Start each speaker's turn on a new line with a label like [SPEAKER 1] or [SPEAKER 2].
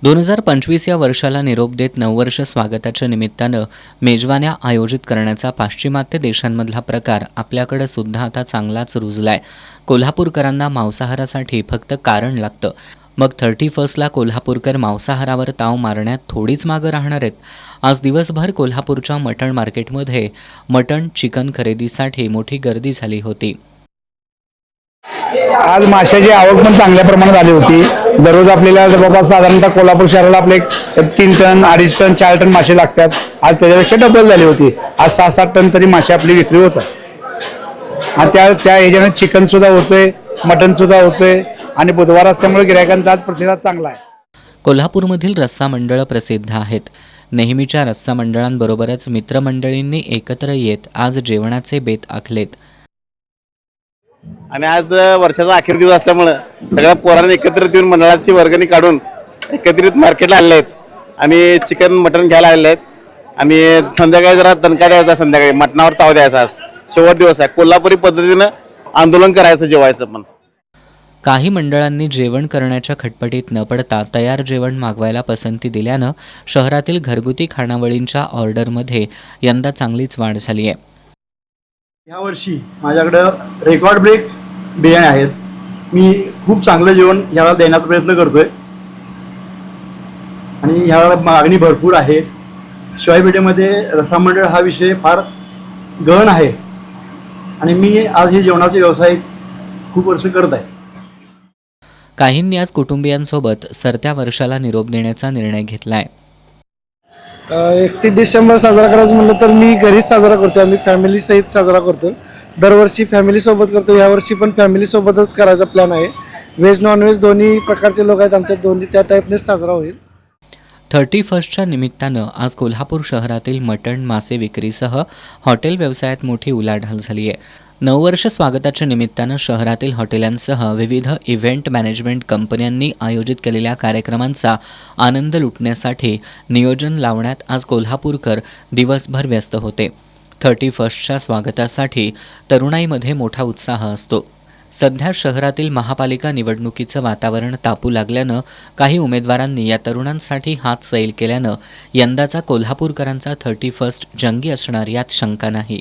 [SPEAKER 1] 2025 या वर्षाला निरोप देत नववर्ष स्वागताच्या निमित्तानं मेजवान्या आयोजित करण्याचा पाश्चिमात्य देशांमधला प्रकार आपल्याकडे सुद्धा आता चांगलाच रुजलाय. कोल्हापूरकरांना मांसाहारासाठी फक्त कारण लागतं. मग 31ला कोल्हापूरकर मांसाहारावर ताव मारण्यात थोडीच मागं राहणार आहेत. आज दिवसभर कोल्हापूरच्या मटण मार्केटमध्ये मटण चिकन खरेदीसाठी मोठी गर्दी झाली होती.
[SPEAKER 2] आज माशाची आवक पण चांगल्या प्रमाणात आली होती. दररोज आपल्याला जवळपास साधारणतः कोल्हापूर शहराला आपले 3 टन 2.5 टन 4 टन मासे लागतात. आज त्याच्यापेक्षा डबल झाली होती. आज 6-7 टन तरी मासे आपली विक्री होतात आणि त्या ह्याच्यानं चिकन सुद्धा होतंय, मटन सुद्धा होतंय आणि बुधवार असल्यामुळे गिरायकांचा आज प्रतिसाद चांगला आहे.
[SPEAKER 1] कोल्हापूरमधील रस्सा मंडळं प्रसिद्ध आहेत. नेहमीच्या रस्सा मंडळांबरोबरच मित्रमंडळींनी एकत्र येत आज जेवणाचे बेत आखलेत.
[SPEAKER 3] आणि आज वर्षाचा अखेर दिवस असल्यामुळं सगळ्या पोरांनी एकत्रित येऊन मंडळाची वर्गणी काढून एकत्रित मार्केटला आलेले आहेत आणि चिकन मटण घ्यायला आलेले आहेत. आणि संध्याकाळी जरा दणका द्यायचा, संध्याकाळी मटणावर ताव द्यायचा. आज शेवट दिवस आहे. कोल्हापुरी पद्धतीनं आंदोलन करायचं जेवायचं. पण
[SPEAKER 1] काही मंडळांनी जेवण करण्याच्या खटपटीत न पडता तयार जेवण मागवायला पसंती दिल्यानं शहरातील घरगुती खानावळींच्या ऑर्डरमध्ये यंदा चांगलीच वाढ झाली आहे.
[SPEAKER 4] यावर्षी माझ्याकडं रेकॉर्ड ब्रेक बिर्याणी आहेत. मी खूप चांगलं जेवण ह्याला देण्याचा प्रयत्न करतोय आणि ह्याला मागणी भरपूर आहे. शिवाय पेठेमध्ये रस्सा मंडळ हा विषय फार गहन आहे आणि मी आज हे जेवणाचा व्यवसाय खूप वर्ष करत आहे.
[SPEAKER 1] काहींनी आज कुटुंबियांसोबत सरत्या वर्षाला निरोप देण्याचा निर्णय घेतलाय.
[SPEAKER 5] 31 डिसेंबर साजरा करायचं म्हणलं तर मी घरीच साजरा करतो. आम्ही फॅमिली सहित साजरा करतो. दरवर्षी फॅमिलीसोबत करतो. यावर्षी पण फॅमिलीसोबतच करायचा प्लॅन आहे. व्हेज नॉनव्हेज दोन्ही प्रकारचे लोक आहेत आमच्यात. दोन्ही त्या टाईपनेच साजरा होईल.
[SPEAKER 1] 31च्या निमित्तानं आज कोल्हापूर शहरातील मटण मासे विक्रीसह हॉटेल व्यवसायात मोठी उलाढाल झाली आहे. नववर्ष स्वागताच्या निमित्तानं शहरातील हॉटेलांसह विविध इव्हेंट मॅनेजमेंट कंपन्यांनी आयोजित केलेल्या कार्यक्रमांचा आनंद लुटण्यासाठी नियोजन लावण्यात आज कोल्हापूरकर दिवसभर व्यस्त होते. 31च्या स्वागतासाठी तरुणाईमध्ये मोठा उत्साह असतो. सध्या शहरातील महापालिका निवडणुकीचं वातावरण तापू लागल्यानं काही उमेदवारांनी या तरुणांसाठी हात सैल केल्यानं यंदाचा कोल्हापूरकरांचा 31 जंगी असणार यात शंका नाही.